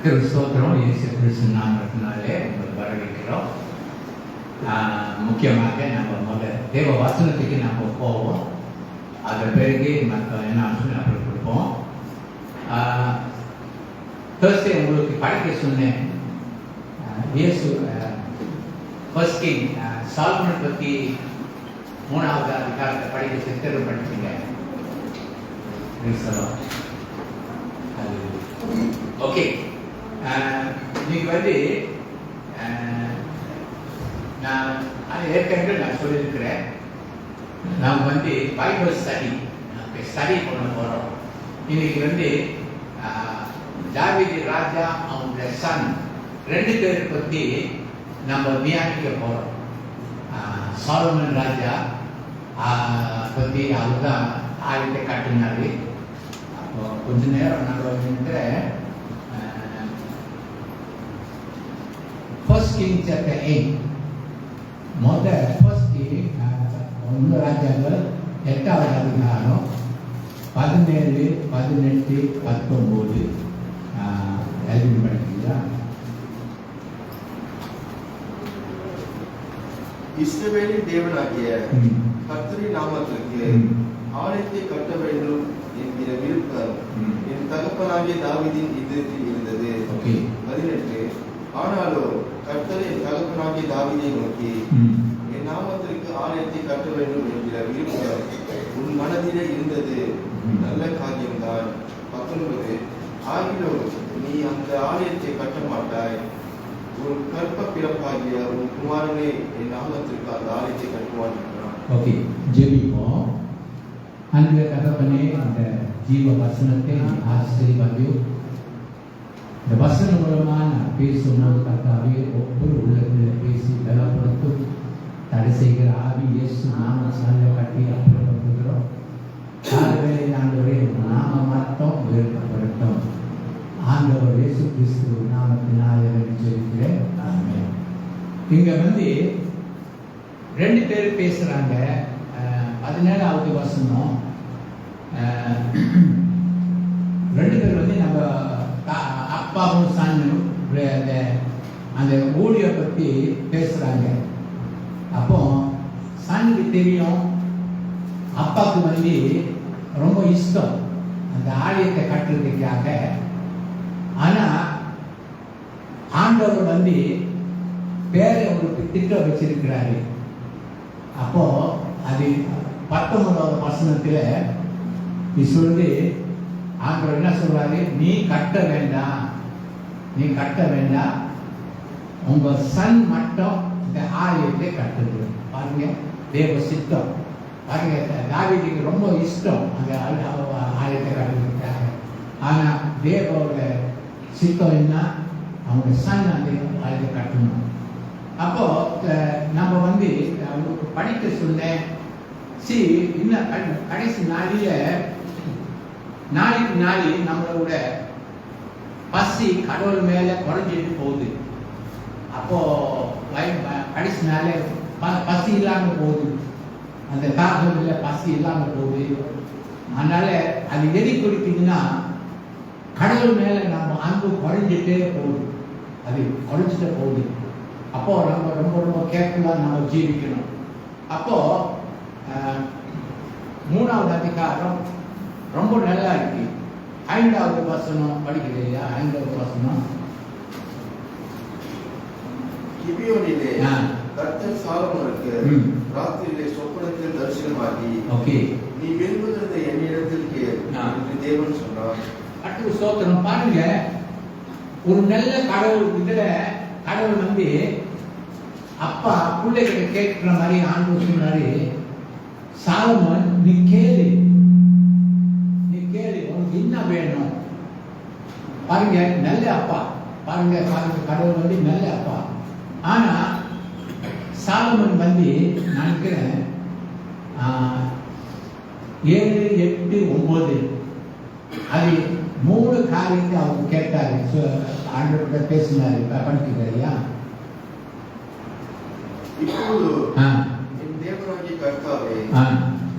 ஸ்தோத்திரம். இயேசு கிறிஸ்து நாமத்தினாலே உங்களை வரவேற்கிறோம். முக்கியமாக நம்ம தேவ வசனத்துக்கு நம்ம போவோம். அதன் பிறகு மற்ற என்ன அப்புறம் கொடுப்போம். தேர்ஸ்டே உங்களுக்கு படிக்க சொன்னேன். இயேசு ஃபர்ஸ்ட் கிங் சாலமனை பற்றி 3வது அதிகாரத்தை படிக்க சித்திரம் படிச்சீங்க. ஓகே, இன்னைக்கு நான் ஏற்கனவே நான் சொல்லியிருக்கிறேன், நாம் பைபிள் ஸ்டடி பண்ண போகிறோம். இன்னைக்கு தாவீது ராஜா அவங்க சன் 2 பேரை பற்றி நம்ம தியானிக்க போகிறோம். சாலமன் ராஜா பற்றி அவர் தான் ஆயுதத்தை காட்டினாரு. அப்போ கொஞ்ச நேரம் நம்ம இருக்கிற First King chapter 8 First King 1 ராஜாக்கள் 8வது அதிகாரம் 17, 18, 19 எழுதி படிக்கிறீங்களா? இஸ்ரவேலின் தேவனாகிய கர்த்தரின் நாமத்திற்கு ஆலயத்தை கட்ட வேண்டும் என்கிற விருப்பம் என் தகப்பனாகிய தாவீதின் இதயத்தில் இருந்தது. 18 ஆனாலோ கர்த்தர் என் தகப்பனாகிய தாவீதை நோக்கி, என் நாமத்திற்கு ஆலயத்தை கட்ட வேண்டும் என்கிற விருப்பம் உன் மனதிலே இருந்தது நல்ல காரியம்தான். 19 ஆகிலும் நீ அந்த ஆலயத்தை கட்ட மாட்டாய். உன் கற்ப பிறப்பாகிய உன் குமாரனே என் நாமத்திற்கு அந்த ஆலயத்தை கட்டுவான் என்றான். ஓகே, ஜெபிப்போம். அன்பு தகப்பனே, அந்த ஜீவ வசனத்தை ஆசீர்வதியும். இந்த வசனம் மூலமாக நான் பேசும்போது கர்த்தாவே ஒவ்வொரு உள்ளத்தில் பேசி பலப்படுத்தும். தடை செய்கிற ஆவி இயேசு நாமத்தால் கட்டி அப்புறப்படுத்துகிறோம். ஆகவே ஆண்டவரே நாம மட்டும் உயர்த்தப்படட்டும். ஆண்டவர் இயேசு கிறிஸ்து நாமத்தினாலே ஜெபிக்கிறேன். ஆமென். இங்க 2 பேர் பேசுறாங்க. 17வது வசனம் 2 பேர் நம்ம அப்பாவும் சன்னும் அந்த ஊழியை பற்றி பேசுறாங்க. அப்போ சனுக்கு தெரியும் அப்பாவுக்கு ரொம்ப இஷ்டம் அந்த ஆலயத்தை கட்டுறதுக்காக. ஆனா ஆண்டவர் பேரை ஒரு திட்டம் வச்சிருக்கிறாரு. அப்போ அது 19வது வசனத்துல சொல்லி ஆண்டவர் என்ன சொல்றாரு, நீ கட்ட வேண்டாம், உங்க சன் மட்டும் இந்த ஆலயத்தை கட்டுது. பாருங்க, தேவ சித்தம் பாருங்க. தாவீதுக்கு ரொம்ப இஷ்டம் அந்த ஆலயத்தை கட்டுறதுக்காக. ஆனா தேவோட சித்தம் என்ன, அவங்க சன் அந்த ஆலயத்தை கட்டணும். அப்போ நம்ம படிக்க சொன்னேன். இன்னும் கடைசி நாளைக்கு நாளி நம்மளோட பசி கடவுள் மேல குறைஞ்சிட்டு போகுது. அப்போ கடைசி நாளே பசி இல்லாம போகுது, அந்த தாக்கத்துல பசி இல்லாம போகுது. அதனால அது எதி கொடுத்தீங்கன்னா கடவுள் மேல நம்ம அன்பு குறைஞ்சிட்டே போகுது, அது குறைஞ்சிட்டே போகுது. அப்போ நம்ம ரொம்ப ரொம்ப கேர்ஃபுல்லா நம்ம ஜீவிக்கணும். அப்போ 3வது அதிகாரம் ரொம்ப நல்லா இருக்கு. 5வது வசனம் படிக்கிறீங்களா? 5வது வசனம். கிபியோனிலே கர்த்தர் சாலமோனுக்கு ராத்திரியிலே சொப்பனத்தில் தரிசனமாகி, நீ விரும்புகிறதை என்னிடத்தில் கேள் என்று தேவன் சொன்னார். அடுத்த ஸ்தோத்திரம். பாருங்க, ஒரு நல்ல கடவுள் கடவுள் அப்பா பிள்ளைகளை கேட்கிற மாதிரி ஆண்டு சொன்னாரு, சாலமோன் நீ கேளு, உனக்கு என்ன வேணும். பாருங்க, நல்ல அப்பா. பாருங்க கடவுள் நல்ல அப்பா. ஆனா சாலமன் நினைக்கிறேன் 7, 8, 9 அது 3 காரியத்தை அவங்க கேட்டாரு. ஆண்டவர்கிட்ட பேசினாரு. படிக்கிறீங்களா? இப்போது என் தேவனாகிய கர்த்தாவே,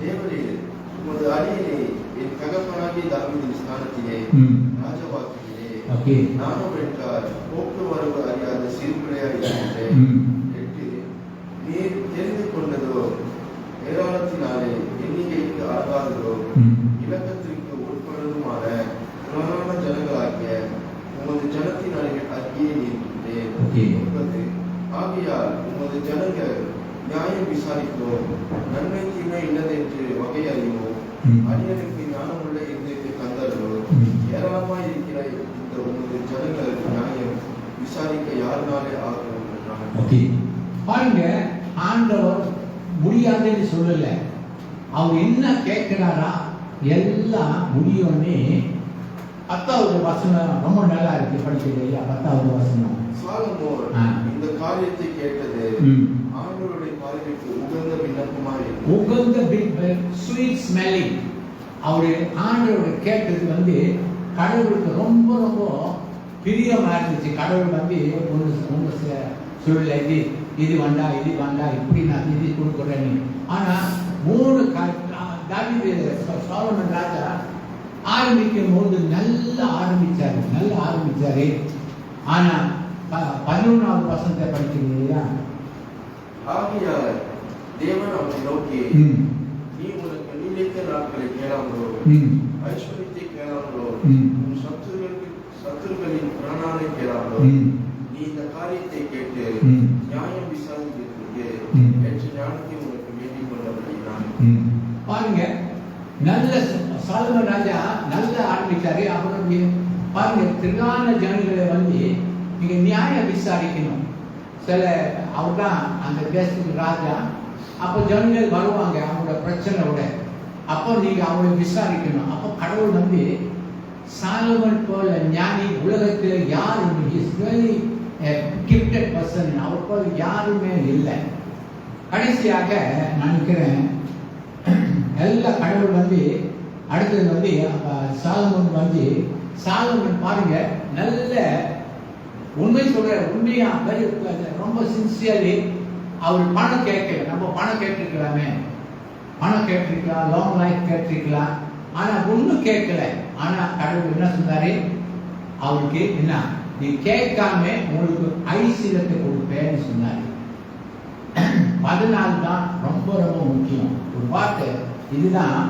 தேவரீர் உமது அடியேனை என் தகப்பனாகிய தாவீதின் ஸ்தானத்திலே ராஜாவாக்கினீரே. ஓகே. நானும் என்றால் போக்குவரவு அறியாத சிறுபிள்ளையாய் இருக்கின்றேன். 8 நீர் தெரிந்து கொண்டதோ ஏராளத்தினாலே எண்ணிக்கைக்கு ஆகாததோ இலக்கத்திற்கு உட்படுவதுமான புராண ஜனங்களாகிய உமது ஜனத்தினாலே அறிக்கையை இருக்கின்றேன். 9 ஆகையால் உமது ஜனங்கள் நியாயம் விசாரித்தோம், நன்மை தீமை இன்னதென்று வகை அறிவோம், அடியனுக்கு ஞானமுள்ள இருந்ததை தந்தர்களோ, ஏராளமாய் இருக்கிற இந்த உமது ஜனங்கள் நியாயம் விசாரிக்க யாருனாலே ஆகும் என்றான். பாருங்க, ஆண்டவர் முடியாதுன்னு சொல்லல. அவர் என்ன கேட்கிறாரா எல்லாம் முடியும்னே. 10வது வசனம் ரொம்ப நல்லா இருக்கு, படிக்கிறது இல்லையா? 10வது வசனம். சாலமோன் இந்த காரியத்தை கேட்டது ஆண்டவருடைய பார்வைக்கு உகந்த விண்ணப்பமாய் இருந்தது. உகந்த ஸ்வீட் ஸ்மெல்லிங். அவரு ஆண்டவருடைய கேட்டது கடவுளுக்கு ரொம்ப ரொம்ப பிரியமா இருந்துச்சு. கடவுள் ஒன்று சொல்லல, இது வேண்டா இது வேண்டா, இப்படி நான் இது கொடுக்குறேன்னு. ஆனா 3 சாலமன் ராஜா ஆரம்பிக்கும் போது நல்லா ஆரம்பிச்சாரு. ஆனா 11வது வசனத்தை படிக்கிறீங்களா? ஆகையால் தேவன் அவனை நோக்கி, நீ உனக்கு நீடித்த நாட்களை கேளாமலோ, ஐஸ்வர்யத்தை கேளாமலோ, உன் சத்துருக்களின் பிராணனை கேளாமலோ, நீ இந்த காரியத்தை கேட்டு நியாயம் விசாரிக்கிறதுக்கு என்று ஞானத்தை உனக்கு வேண்டிக் கொண்டபடினான். பாருங்க, நல்ல சாலமன் ராஜா நல்லா ஆரம்பிச்சாரு. அவருடைய பாருங்க, திரளான ஜனங்களை நீங்க நியாயம் விசாரிக்கணும். சில அவர் தான் அந்த தேசத்துக்கு ராஜா. அப்போ ஜனங்கள் வருவாங்க அவங்களோட பிரச்சனையோட. அப்போ நீங்க அவங்களை விசாரிக்கணும். அப்போ கடவுள் சாலமன் போல ஞானி உலகத்தில் யாரும் கிஃப்டட் பர்சன், அவர் போல யாருமே இல்லை. கடைசியாக நினைக்கிறேன் எல்லா கடவுள் அடுத்தது சாலமன் பாருங்க, நல்ல உண்மை சொல்ற, உண்மையா ரொம்ப சின்சியர்லி அவர் பணம் கேட்கல. நம்ம பணம் கேட்டிருக்கலாமே, பணம் கேட்டிருக்கலாம், லாங் லைஃப் கேட்டிருக்கலாம், ஆனா ஒன்றும் கேட்கல. ஆனா கடவுள் என்ன சொன்னாரு அவருக்கு? என்ன, நீ கேட்காம உங்களுக்கு ஐஸ்வர்யத்தை கொடுப்பேன்னு சொன்னாரு. அதனால்தான் ரொம்ப ரொம்ப முக்கியம் ஒரு வார்த்தை. இதுதான்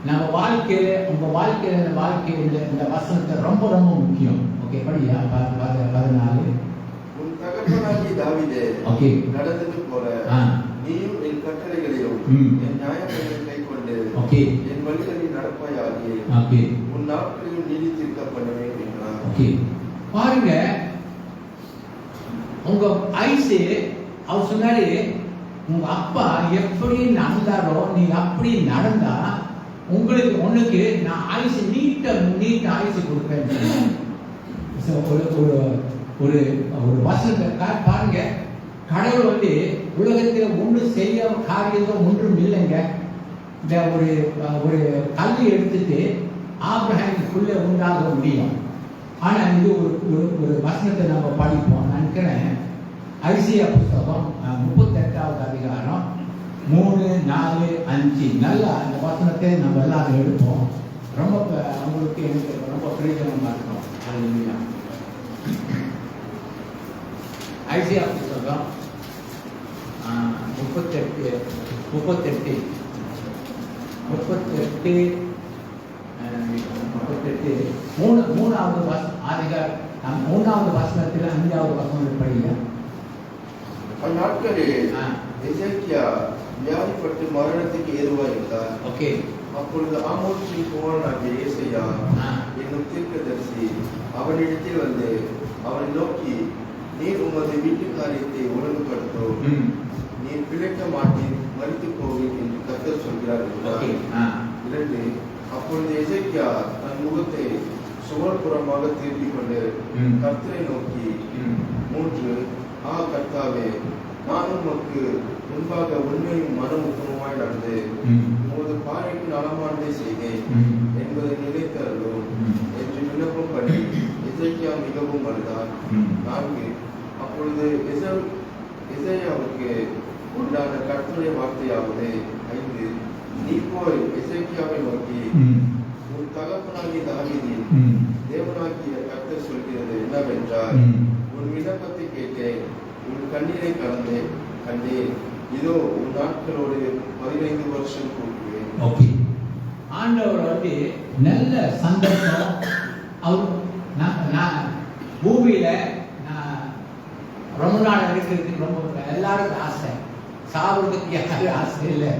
நம்ம வாழ்க்கையில, உங்க வாழ்க்கையில இந்த வசனத்தை ரொம்ப ரொம்ப முக்கியம். ஓகே, படியா 14. உன் தகப்பனாகிய தாவீது நடந்தது போல நீயும் என் கட்டளைகளையும் என் நியாயங்களையும் கைக்கொண்டு என் வழிகளில் நடப்பாயாகி உன் நாட்களையும் நீடித்திருக்க பண்ணுவேன் என்றார். பாருங்க, உங்க ஐசு அவர் சொன்னாரு, உங்க அப்பா எப்படி நடந்தாரோ நீ அப்படி நடந்தா உனக்கு நான் ஆயுசு நீட்ட ஆயுசு கொடுப்பேன். ஒரு வசனத்தை பாருங்க, கடவுள் உலகத்தில் ஒன்று செய்ய காரியம் ஒன்றும் இல்லைங்க. இந்த ஒரு கல்வி எடுத்துட்டு ஆபிரகாமுக்குள்ள உண்டாக முடியும். ஆனா இது ஒரு வசனத்தை நம்ம படிப்போம். நினைக்கிறேன் ஐசியா புத்தகம் 38வது அதிகாரம் 3, 4, 5. நல்லா இந்த வசனத்தை நம்ம எல்லாரும் எடுப்போம். ரொம்ப அவங்களுக்கு எனக்கு ரொம்ப பிரயோஜனமா இருக்கும். ஐசியா புத்தகம் 38 மூணாவது அதிகாரம் 3வது வசனத்தில் 5வது வசனம் படிங்க. அந்நாட்களில் எசேக்கியா வியாதிப்பட்டு மரணத்துக்கு ஏதுவாயிருந்தார். அப்பொழுது ஆமோசின் குமாரனாகிய ஏசாயா என்னும் தீர்க்கதரிசி அவனிடத்தில் அவனை நோக்கி, நீர் உமது வீட்டு காரியத்தை ஒழுங்குபடுத்தும், நீர் பிழைக்க மாட்டீர், மரித்து போவீர் என்று கர்த்தர் சொல்கிறார் என்றார். 2 அப்பொழுது எசேக்கியா தன் முகத்தை சுவர்புறமாக திருப்பிக் கொண்டு கர்த்தரை நோக்கி 3 கர்த்தாவே, நான் உமக்கு முன்பாக உண்மையும் மனமுத்தமுமாய் நடந்து உமது பார்வைக்கு நலமானதை செய்தேன் என்பதை நினைத்தருளும் என்று விண்ணப்பம் பண்ணி எசேக்கியா மிகவும் அழுதார். 4 அப்பொழுது எசேயாவுக்கு உண்டான கர்த்தருடைய வார்த்தையாவது 5 நீ போய் எசேக்கியாவை நோக்கி, உன் தகப்பனாகிய தாவீதின் தேவனாகிய கர்த்தர் என்னவென்றால், உன் விண்ணப்பத்தை கேட்டேன், உன் கண்ணீரை கண்டேன். இதோ உன் நாட்களோடு 15 வருஷம் கூட்டுவேன். ஓகே, ஆண்டவர் வந்து நல்ல சந்தர்ப்பம். அவர் நான் பூமியில ரொம்ப நாள் இருக்கிறதுக்கு ரொம்ப எல்லாருக்கும் ஆசை, சாப்பிடுறதுக்கு யாரும் ஆசை இல்லை.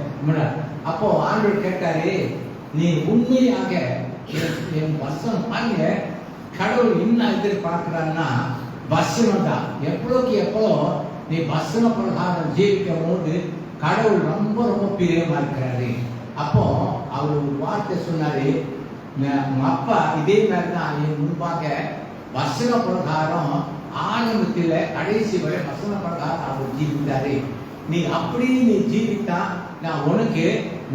அப்போ ஆண்டவர் கேட்டாரு, நீ உண்மையாக என் வசனம் பாருங்க, கடவுள் இன்னும் எதிர்பார்க்கிறான்னா வசனம் தான். எவ்வளோக்கு எவ்வளோ நீ வசன பிரகாரம் ஜீவிக்கும் போது கடவுள் ரொம்ப ரொம்ப பிரியமா இருக்கிறாரு. அப்போ அவர் ஒரு வார்த்தை சொன்னாரு, அப்பா இதே மாதிரி தான் என் முன்பாக வசன பிரகாரம் ஆரம்பத்தில் கடைசி வரை வசன பிரகாரம் அவர் ஜீவித்தாரு. நீ அப்படி நீ ஜீவித்தா நான் உனக்கு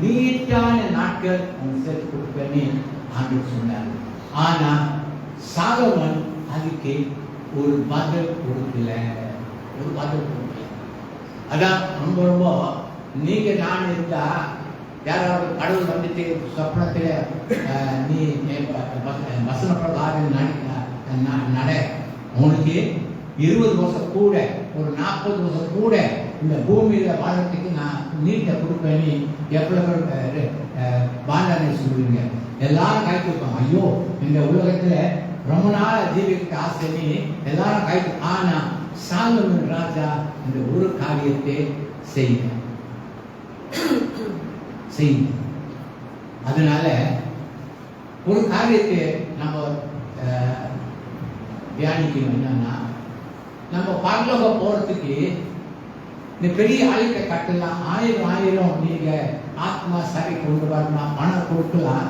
நீட்டான நாட்கள் சேர்த்து கொடுப்பேன்னு ஆண்டவர் சொன்னார். ஆனா சாலமன் அதுக்கு ஒரு பதில் கொடுக்கல. அதான் ரொம்ப ரொம்ப நீங்க நான் இருந்தா யாராவது கடவுள் வந்துட்டு சொப்னத்துல நீ வசன பிரகாரம் நட, உனக்கு 20 வருஷம் கூட ஒரு 40 வருஷம் கூட இந்த பூமியில வாழறதுக்கு நான் நீட்டை கொடுப்பேன்னு எவ்வளவு பாண்டானே சொல்லுவீங்க. எல்லாரும் கை கொடுப்பாங்க, ஐயோ இந்த உலகத்துல ரொம்ப நாள் ஜீவிக்க ஆசைன்னு எல்லாரும் கை. ஆனா சாலமன் ராஜா இந்த ஒரு காரியத்தை செய்ய. அதனால ஒரு காரியத்தை நம்ம தியானிக்கணும். என்னன்னா, நம்ம பரலோகம் போறதுக்கு இந்த பெரிய ஆலயத்தை கட்டலாம், 1000 நீங்க ஆத்மா சரி கொண்டு வரலாம், பணம் கொடுக்கலாம்.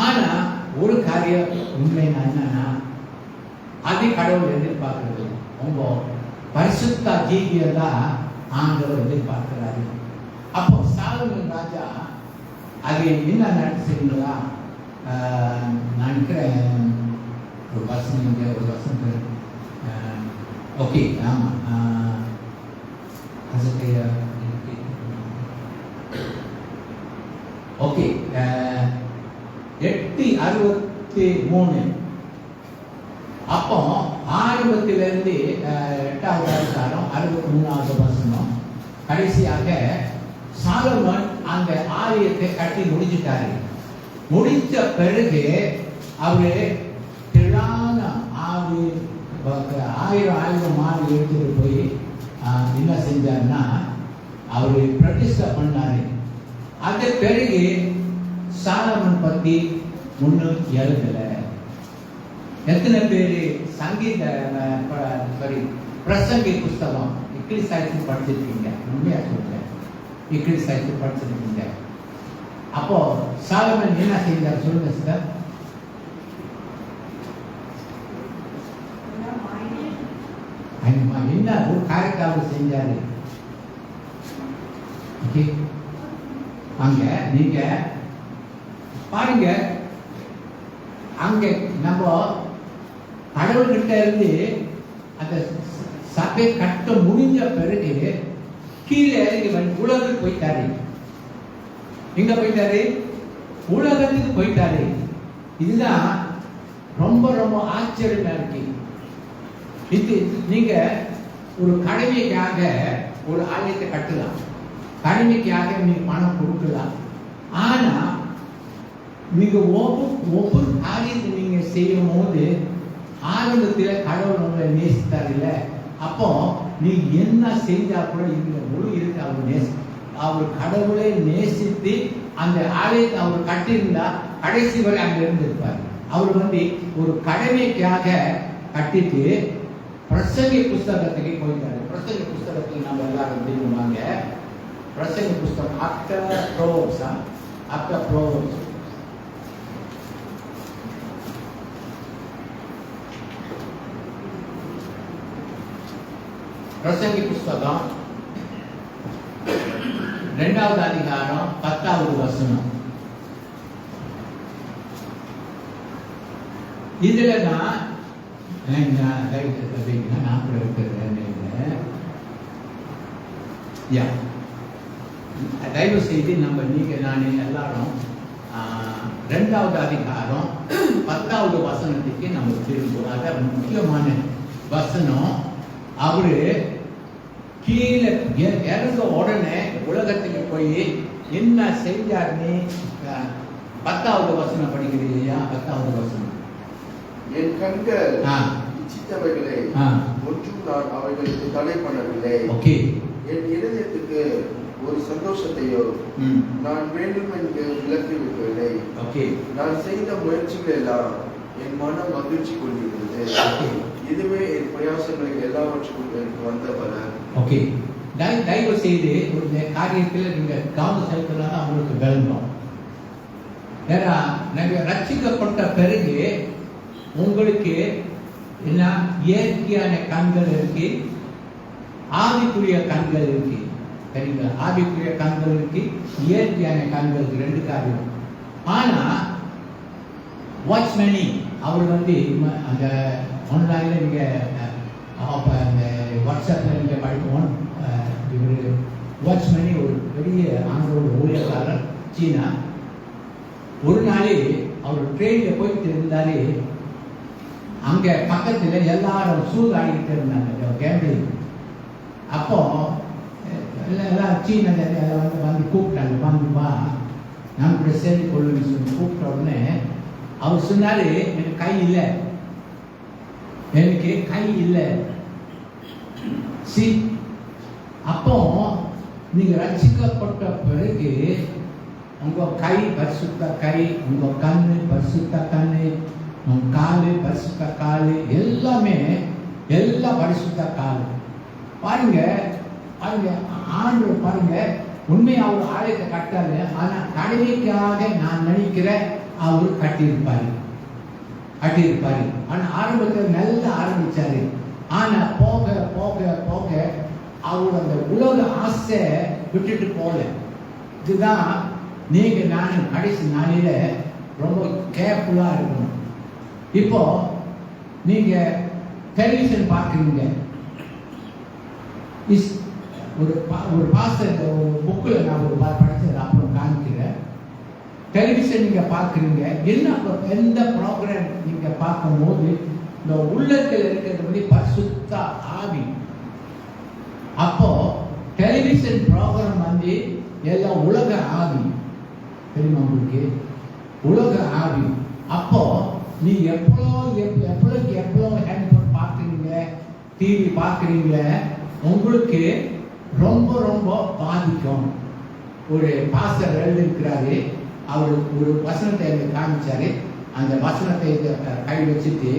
ஆனா ஒரு காரியம் உண்மைன்னா என்னன்னா, அது கடவுள் எதிர்பார்க்கிறது ரொம்ப பரிசுத்த ஜீவியம் தான் ஆண்டவர் எதிர்பார்க்கிறாரு. அப்போ சாலமன் ராஜா அது என்ன நடந்துச்சுங்களா, நான் நினைக்கிறேன் ஒரு வசனம் ஓகே, ஆமா, ஓகே, 8:63. அப்போ ஆரம்பத்திலிருந்து 8வது அதிகாரம் 63வது வசனம் கடைசியாக சாலமன் அந்த ஆலயத்தை கட்டி முடிச்சிட்டாரு. முடிச்ச பிறகு அவரு திரளான 1000 மாடு எடுத்துட்டு போய் என்ன செஞ்சாருன்னா அவரு பிரதிஷ்டை பண்ணாரு. அது பிறகு சாலமன் பத்தி ஒன்றும் எழுதல. எத்தனை பேரு சங்கீத பிரசங்கி புஸ்தகம் இக்கிலிசாய்த்து படிச்சிருக்கீங்க? உண்மையா சொல்றேன், இக்கிலிசாய்த்து படிச்சிருக்கீங்க. அப்போ சாலமன் என்ன செய்தார் சொல்லுங்க சார். என்ன ஒரு காரியத்தை அவர் செஞ்சாரு. அங்க நீங்க பாருங்க, அங்க நம்ம கடவுள்கிட்ட இருந்து அந்த சபை கட்ட முடிஞ்ச பிறகு கீழே இறங்கி உலகத்துக்கு போயிட்டாரு. எங்க போயிட்டாரு? உலகத்துக்கு போயிட்டாரு. இதுதான் ரொம்ப ரொம்ப ஆச்சரியமா இருக்கு. இது நீங்க ஒரு கடமைக்காக ஒரு ஆலயத்தை கட்டலாம், கடமைக்காக நீங்க பணம் கொடுக்கலாம். ஆனா நீங்க ஒவ்வொரு காரியத்தை நீங்க செய்யும் போது ஆரம்பத்தில் கடவுள் உங்களை நேசித்தார் இல்ல, அப்போ நீ என்ன செஞ்சா கூட இந்த முழு இருக்கு அவர் கடவுளை நேசித்து அந்த ஆலயத்தை அவர் கட்டியிருந்தா கடைசி வரை அங்க இருந்திருப்பார். அவர் ஒரு கடமைக்காக கட்டிட்டு பிரசங்கி புஸ்தகத்துக்கு போயிட்டாரு. பிரசங்கி புஸ்தகத்துக்கு நம்ம எல்லாரும் தெரியுமாங்க, பிரசங்கி புஸ்தகம் ஆஃப்டர் ப்ரோவர்ப்ஸ் பிரசங்கி புஸ்தகம் 2வது அதிகாரம் 10வது வசனம். இதுல நான் கூட இருக்கிறேன். தயவு செய்து நம்ம நீங்க நான் எல்லாரும் 2வது அதிகாரம் 10வது வசனத்துக்கு நம்ம திரும்புவோம். அதான் முக்கியமான வசனம். அவரு கீழே இறங்க உடனே உலகத்துக்கு போய் என்ன செஞ்சாருன்னு 10வது வசனம் படிக்கிறீங்க. 10வது வசனம். என் கண்கள் இச்சித்தவைகளை ஒன்றும் நான் அவைகளுக்கு தடை பண்ணவில்லை. ஓகே. என் இருதயத்துக்கு ஒரு சந்தோஷத்தையோ நான் வேண்டும் என்று விலக்கி வைக்கவில்லை. ஓகே. நான் செய்த முயற்சிகள் எல்லாம் என் மனம் மகிழ்ச்சி கொண்டிருந்தது. இதுவே என் பிரயாசங்கள் எல்லாவற்றுக்கும் எனக்கு வந்த பலன். ஓகே. தயவு செய்து ஒரு காரியத்தில் நீங்க கவனம் செலுத்தினா அவங்களுக்கு விளங்கும். ஏன்னா நாங்கள் ரட்சிக்கப்பட்ட பிறகு உங்களுக்கு என்ன இயற்கையான கண்கள் இருக்கு, ஆவிக்குரிய கண்கள் இருக்கு. சரிங்களா? ஆவிக்குரிய கண்கள் இருக்கு, இயற்கையான கண்கள் இருக்கு. 2 காரியம். ஆனா வாட்ச்மேனி அவர் வந்து அந்த ஆன்லைன்ல நீங்க அந்த வாட்ஸ்அப்ல நீங்க படிப்போம். இவர் வாட்ச்மேனி ஒரு பெரிய ஆண்டோட ஊழியக்காரர், சீனா. ஒரு நாளே அவர் ட்ரெயின்ல போயிட்டு இருந்தாரு. அங்க பக்கத்துல எல்லாரும் சூதாடிட்டு இருந்தாங்க கேம்பிங். அப்போ எல்லாம் சீன வந்து கூப்பிட்டாங்க, வாங்கப்பா நான் கூட சேர்ந்து கொள்ளுன்னு சொல்லி கூப்பிட்ட உடனே அவர் சொன்னாரு, எனக்கு கை இல்லை, எனக்கு கை இல்லை. அப்போ நீங்க ரட்சிக்கப்பட்ட பிறகு உங்க கை பரிசுத்த கை, உங்க கண்ணு பரிசுத்த கண்ணு, உங்க காலு பரிசுத்த காலு, எல்லாமே எல்லாம் பரிசுத்த காலு. பாருங்க பாருங்க, ஆண்டு பாருங்க, உண்மையா அவர் ஆலயத்தை கட்டாரு. ஆனா கடமைக்காக நான் நினைக்கிறேன் அவர் கட்டியிருப்பாரு. ஆனா ஆரம்பத்தில் நல்லா ஆரம்பிச்சாரு. ஆனா போக போக போக அவர் அந்த உலக ஆசை விட்டுட்டு போல. இதுதான் நீங்க நான் கடைசி நாளில ரொம்ப கேர்ஃபுல்லா இருக்கணும். இப்போ நீங்க டெலிவிஷன் பார்க்குறீங்க. ஒரு பாஸ்டர் புக்கில் நான் ஒரு படிச்சது அப்புறம் காமிக்கிறேன். டெலிவிஷன் நீங்க பார்க்குறீங்க, எந்த ப்ரோக்ராம் நீங்க பார்க்கும்போது இந்த உள்ளத்தில் இருக்கிறது வந்து பரிசுத்த ஆவி. அப்போ டெலிவிஷன் ப்ரோக்ராம் வந்து எல்லாம் உலக ஆவி. தெரியுமா உங்களுக்கு? உலக ஆவி. அப்போ நீ எவ்வளோ ஹேண்ட்போன் பார்க்குறீங்க, டிவி பார்க்குறீங்க, உங்களுக்கு ரொம்ப ரொம்ப பாதிக்கும். ஒரு பாஸ்டர் எழுதிருக்கிறாரு, அவர் ஒரு வசனத்தை எனக்கு காமிச்சாரு. அந்த வசனத்தை கை வச்சுட்டு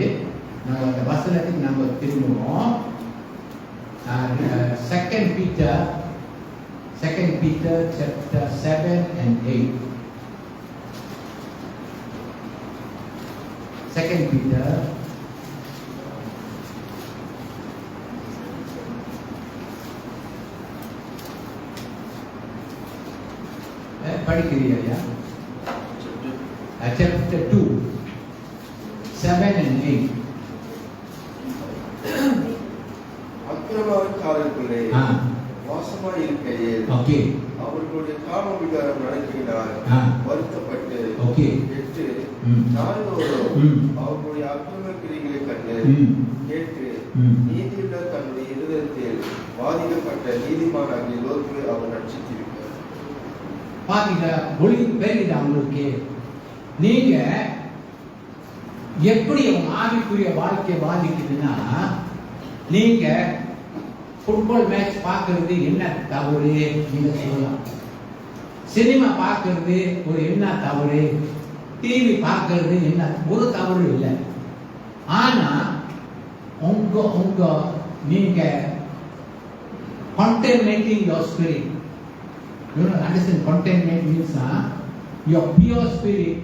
நாங்கள் அந்த வசனத்துக்கு நம்ம திரும்புவோம். 2 Peter chapter 7 and 8. 2 Peter படிக்கிறீங்களா? Chapter 2 7 and 8. அக்கிரமக்காரர்களுக்குள்ளே வாசமாய் இருக்கையில் அவர்களுடைய காம விகாரம் நடக்கின்றார். வருத்தப்பட்டு 8 நாள்தோறும் அவர்களுடைய அக்கிரம கிரிகளை கண்டு கேட்டு நீதியுள்ள தன்னுடைய இருதயத்தில் வாதிக்கப்பட்ட நீதிமானாகிய லோத்துவை அவர் ரட்சித்திருக்கிறார். பாத்தீங்களா? பெரியது அவங்களுக்கு. நீங்க எப்படி உங்க ஆவிக்குரிய வாழ்க்கை பாதிக்குதுன்னா, நீங்க ஃபுட்பால் மேட்ச் பார்க்கறது என்ன தவறு நீங்க சொல்லலாம். சினிமா பார்க்கறது ஒரு என்ன தவறு, டிவி பார்க்கறது என்ன ஒரு தவறு இல்லை. ஆனா உங்க நீங்க contaminating your spirit. You know, understand contaminate means your pure spirit,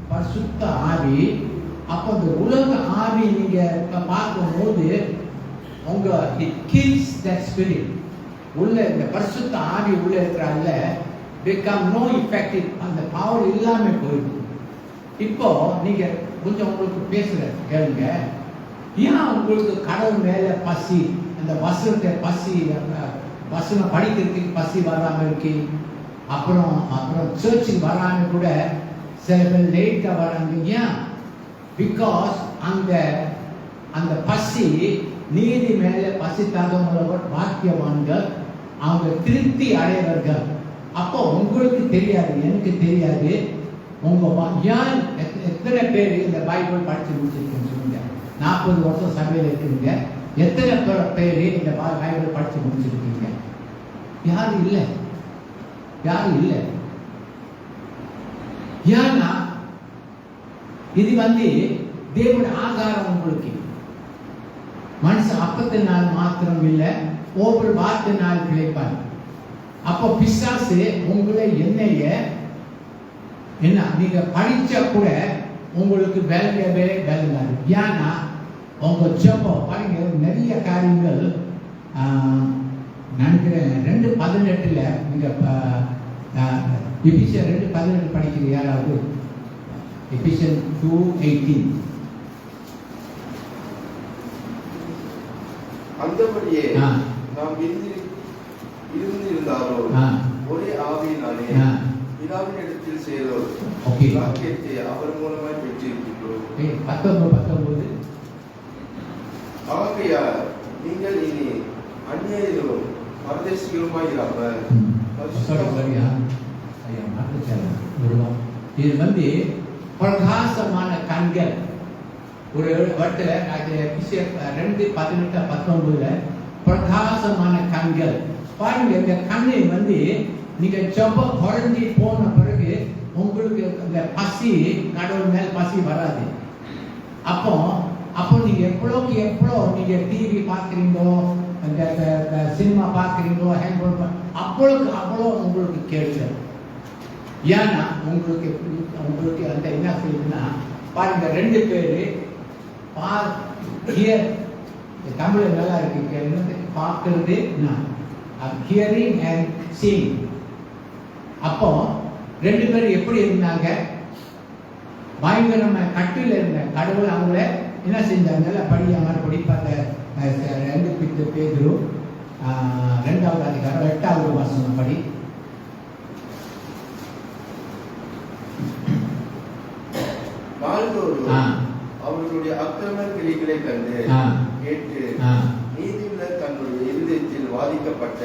பரிசுத்த ஆவி. அப்போ இந்த உலக ஆவி நீங்க பார்க்கும்போது உங்க it kills that spirit. உள்ள இந்த பரிசுத்த ஆவி உள்ள இருக்கிறாங்கல்ல, become no effective. அந்த பவர் இல்லாம போயிடும். இப்போ நீங்க கொஞ்சம் உங்களுக்கு பேசுற கேளுங்க. ஏன் உங்களுக்கு கடவுள் மேல பசி, அந்த வசனத்தை பசி, வசனம் படிக்கிறதுக்கு பசி வராம இருக்கு. அப்புறம் சர்ச்சுக்கு வராம கூட சில பேர் லேட்டா வராங்க. ஏன்? பிகாஸ் அந்த பசி நீதி மேலே பசித்தாதவங்களோட பாக்கியவான்கள், அவங்க திருப்தி அடைவர்கள். அப்போ உங்களுக்கு தெரியாது, எனக்கு தெரியாது, ஏன் எத்தனை பேர் இந்த பைபிள் படிச்சு முடிச்சிருக்கீங்க சொல்லுங்க. 40 வருஷம் சபையில் இருக்கிறீங்க, எத்தனை பேர் இந்த பைபிள் படிச்சு முடிச்சிருக்கீங்க? யாரும் இல்லை, யாரும் இல்லை. ஏன்னா இது தேவனுடைய ஆகாரம். உங்களுக்கு மனுஷன் அப்பத்தினால் மாத்திரம் இல்லை, ஒவ்வொரு வார்த்தையினால் பிழைப்பார். அப்போ பிசாசு உங்களை என்ன நீங்க படிச்சா கூட உங்களுக்கு விளங்காது. ஏன்னா உங்க ஜெபம் பாருங்க, நிறைய காரியங்கள் நினைக்கிறேன் 2:18 நீங்க எபிசியன் 2:18 படிக்கிறீங்க யாராவது? எபிசியன் 2:18. அந்தபடியே நாம் இருந்திருந்தாரோ ஒரே ஆவியினாலே பிதாவின் இடத்தில் சேரோ வாக்கியத்தை அவர் மூலமாய் பெற்றிருக்கிறோம். 19 ஆகையால் நீங்கள் இனி அந்நியர்களும் பரதேசிகளுமாய் இராமல் இது பிரகாசமான கண்கள். ஒரு வட்டில் 2:18-19 பிரகாசமான கண்கள். பாருங்க, இந்த கண்ணை நீங்க ஜெபம் குறைஞ்சி போன பிறகு உங்களுக்கு இந்த பசி, கடவுள் மேல் பசி வராது. அப்போ நீங்க எவ்வளோ நீங்க டிவி பார்க்குறீங்களோ, இந்த சினிமா பார்க்குறீங்களோ, அவ்வளோ உங்களுக்கு கேட்கு. ஏன்னா உங்களுக்கு அந்த என்ன சொல்லுதுன்னா, பாருங்க 2 பேர் தமிழ் நல்லா இருக்கு, பார்க்கறது, ஹியரிங் அண்ட் சீயிங். அப்போ 2 பேர் எப்படி இருந்தாங்க? பயங்கரமா கட்டில இருந்த கடவுள் அவங்கள என்ன செஞ்சாங்க? படிப்பாங்க. 2 பேதுரு 2வது அதிகாரம் 8வது வசனம் படி. அவர்களுடைய அக்கிரம கிளைகளை கண்டு கேட்டு நீதியுள்ள தன்னுடைய இருதயத்தில் வாதிக்கப்பட்ட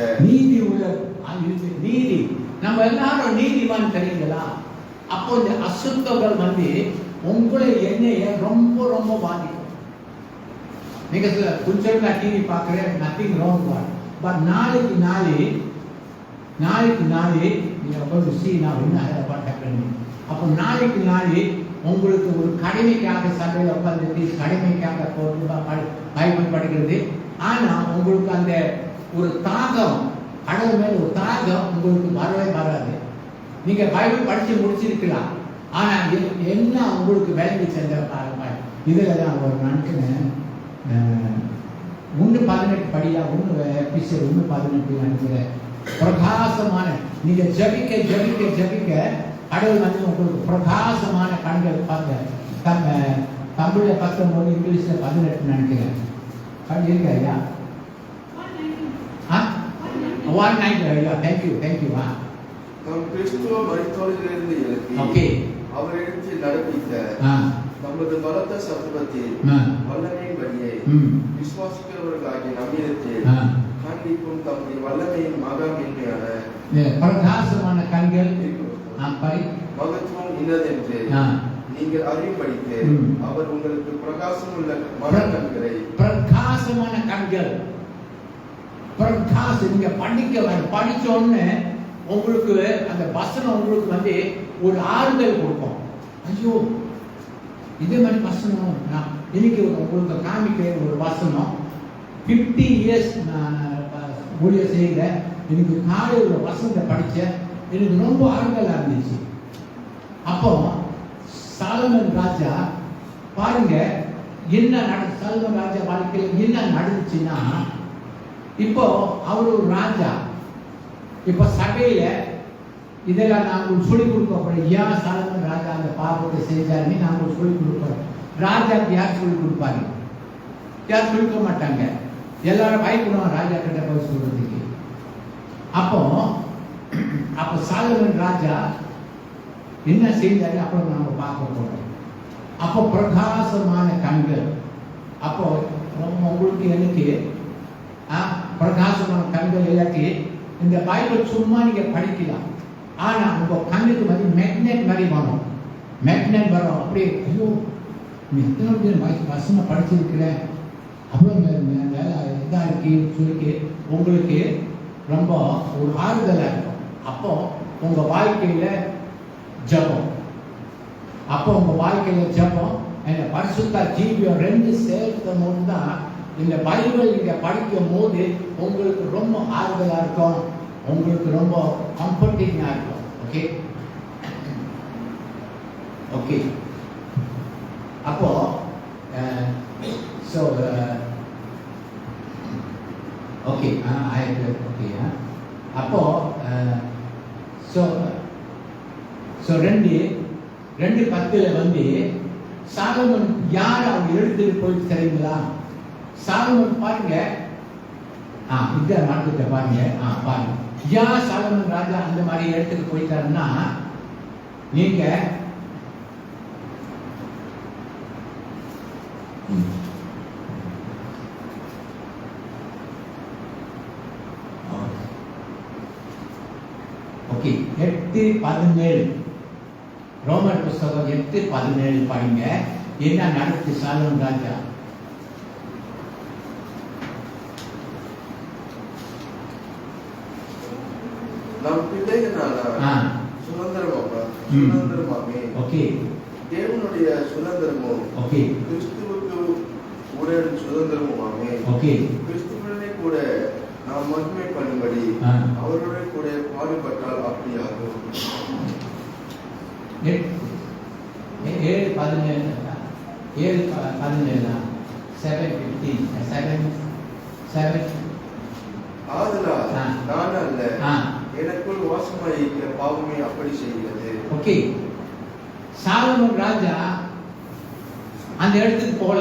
நீதி. நம்ம எல்லாரும் நீதிமான் தெரியுங்களா? அப்போ இந்த அசுத்தங்கள் உங்களை என்னைய ரொம்ப ரொம்ப பாதிக்கும். நீங்க கொஞ்சம் டிவி பார்க்குறேன், நத்திங் ராங், பட் நாளைக்கு அப்போ நாளைக்கு உங்களுக்கு ஒரு கடமைக்காக சபையில் உட்காந்துட்டு கடமைக்காக பைபிள் படிக்கிறது. ஆனா உங்களுக்கு அந்த ஒரு தாகம், கடவுள் மேல ஒரு தாகம் உங்களுக்கு வரவே வராது. நீங்க பைபிள் படிச்சு முடிச்சிருக்கலாம், ஆனா என்ன உங்களுக்கு விளங்கி சென்ற இதுல தான் ஒரு நினைக்கிறேன் 1:18 படியா 1:18 நினைக்கிறேன். பிரகாசமான நீங்க ஜபிக்க கடவுள் உங்களுக்கு பிரகாசமான கண்கள் பார்க்க. தமிழ்ல 19, இங்கிலீஷ்ல 18 நினைக்கிறேன். இருக்க ஐயா 1:9 ஐயா. தேங்க்யூ. கிறிஸ்துவ மரித்தோரிலிருந்து எழுப்பி அவரிடத்தில் நடப்பித்த நமது பலத்த சத்துவத்தில் வல்லமையின் வழியை விசுவாசிக்கிறவர்களாகிய நம்மிடத்தில் காண்பிக்கும் தம்முடைய வல்லமையின் மகா மேன்மையான பிரகாசமான கண்கள் மகத்துவம் இன்னதென்று நீங்கள் அறிவுபடித்து அவர் உங்களுக்கு பிரகாசமுள்ள மனக்கண்களை பிரகாசமான கண்கள் நீங்க படிச்சோன்னு உங்களுக்கு அந்த வசனம் உங்களுக்கு ஒரு ஆறுதல் கொடுக்கும். ஐயோ இதே மாதிரி வசனம் நான் இன்னைக்கு உங்களுக்கு காமிக்க ஒரு வசனம் 50 years நான் ஊழியர் செய்யல. எனக்கு காலையில் ஒரு வசனத்தை படித்தேன், எனக்கு ரொம்ப ஆறுதலாக இருந்துச்சு. அப்போ சாலமன் ராஜா பாருங்க சாலமன் ராஜா வாழ்க்கையில் என்ன நடந்துச்சுன்னா, இப்போ அவர் ஒரு ராஜா. இப்போ சபையில இதெல்லாம் நாங்கள் சொல்லிக் கொடுக்கப்போம். ஏன் சாலமன் ராஜா அந்த பாவத்தை செஞ்சாருன்னு நாங்கள் சொல்லிக் கொடுப்போம். ராஜாக்கு யார் சொல்லிக் கொடுப்பாங்க? யார் சொல்லிக்க மாட்டாங்க. எல்லாரும் பயப்படுவாங்க ராஜா கிட்ட போய் சொல்றதுக்கு. அப்போ சாலமன் ராஜா என்ன செஞ்சாரு அப்புறம் நாம பார்க்க போறோம். அப்போ பிரகாசமான கண்கள். அப்போ உங்களுக்கு எனக்கு பிரகாசமான கண்கள் இல்லாட்டி இந்த பைபிள் சும்மா நீங்க படிக்கலாம். ஆனா உங்க கண்ணுக்கு வந்து மேக்னெட் மாதிரி வரும். மேக்னெட் வரும். அப்படியே ஐயோ எத்தனை பேர் வசனம் படிச்சிருக்கிறேன் அவ்வளோ வேலை இதாக இருக்கு சொல்லி உங்களுக்கு ரொம்ப ஒரு ஆறுதலாக இருக்கும். அப்போ உங்க வாழ்க்கையில ஜபம், அப்போ உங்க வாழ்க்கையில ஜபம் இந்த பரிசுத்த ஜீவியம் ரெண்டு சேர்க்கும் போது தான் இந்த பைபிள் நீங்க படிக்கும் போது உங்களுக்கு ரொம்ப ஆறுதலா இருக்கும், உங்களுக்கு ரொம்ப கம்ஃபர்டிங்கா இருக்கும். ஓகே ஓகே அப்போ ஸோ ஓகே ஓகே அப்போ ஸோ ரெண்டு 10 வந்து சாலமன் யார் அவங்க எழுத்துட்டு போயிட்டு தெரியுங்களா? சாலமன் பாருங்க, இதை நடந்துட்ட பாருங்க. பாருங்க யார் சாலமன் ராஜா அந்த மாதிரி இடத்துக்கு போயிட்டாருன்னா, நீங்க ஓகே 8:17 ரோமர் புஸ்தகம் 8:17 படிங்க. என்ன நடந்து சாலமன் ராஜா? நம் பிள்ளைகளான சுதந்திரமாமே ஓகே தேவனுடைய சுதந்திரமும் ஓகே கிறிஸ்துவுக்கு கூட சுதந்திரமுமாமே ஓகே கிறிஸ்துவனை கூட நாம் மகிமை பண்ணும்படி அவருடைய கூட பாடுபட்டால் அப்படியாகும். 7:17 ஆதலால் நான் அல்ல, எனக்குள் வாசமாயிருக்கிற பாவமே அப்படி செய்கிறது. ஓகே சாலமன் ராஜா அந்த இடத்துக்கு போல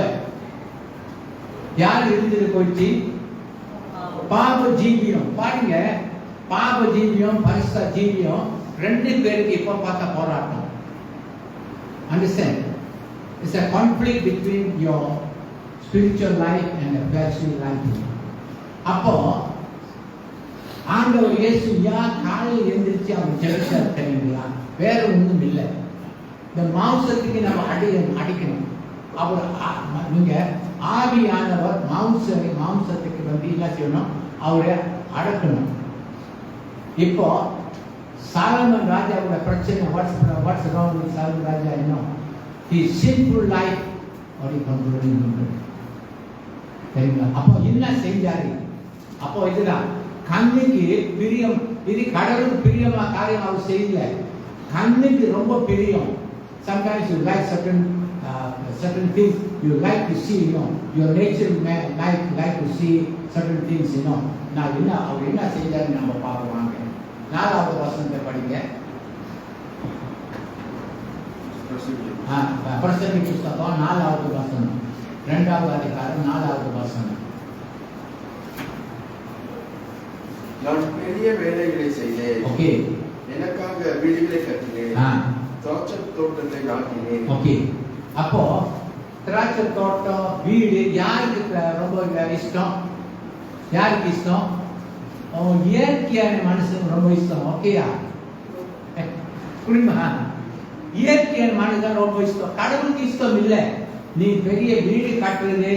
யார் இருந்துட்டு போயிடுச்சு? பாப ஜீவியம். பாருங்க, பாப ஜீவியம் பரிசுத்த ஜீவியம் ரெண்டு பேருக்கு இப்ப பார்த்த போராட்டம். Understand? It's a conflict between your spiritual life and your fleshly life. அப்போ ஆண்டவர் இயேசு யார் காலையில் எழுந்திரிச்சு அவங்க ஜெபிச்சார் தெரியுங்களா? வேற ஒன்றும் இல்லை. இந்த மாம்சத்துக்கு நம்ம அடிக்கணும். அவர் நீங்க ஆவியானவர் மாம்சத்துக்கு வந்து என்ன செய்யணும்? அவரை அடக்கணும். இப்போ சாலமன் ராஜாவோட பிரச்சனை வாட்ஸ் ராங் வித் சாலமன் ராஜா? இன்னும் தி சிம்பிள் லைஃப் அப்படி கொண்டு சரிங்களா? அப்போ என்ன செஞ்சாரு? அப்போ இதுதான் கண்ணுக்கு பிரியம், இது கடவுளுக்கு பிரியமா காரியம் அவர் செய்யல. கண்ணுக்கு ரொம்ப பிரியம். Sometimes you like certain things you like to see, your nature like to see certain things, நான் என்ன அவர் என்ன செய்தாரு நம்ம பார்க்கலாம். 4வது வசனத்தை படிங்க. பிரசங்கி புஸ்தகம் 4வது வசனம், 2வது அதிகாரம் 4வது வசனம். நான் பெரிய வேலைகளை செய்தேன். ஓகே. எனக்காக வீடுகளை கட்டினேன். திராட்சை தோட்டத்தை நாட்டினேன். ஓகே. அப்போ திராட்சை தோட்டம், வீடு யாருக்கு ரொம்ப இஷ்டம்? யாருக்கு இஷ்டம்? இயற்கையான மனுஷன் ரொம்ப இஷ்டம். ஓகேயா? புரியுமா? இயற்கையான மனுஷன் ரொம்ப இஷ்டம். கடவுளுக்கு இஷ்டம் இல்லை. நீ பெரிய வீடு கட்டுறது,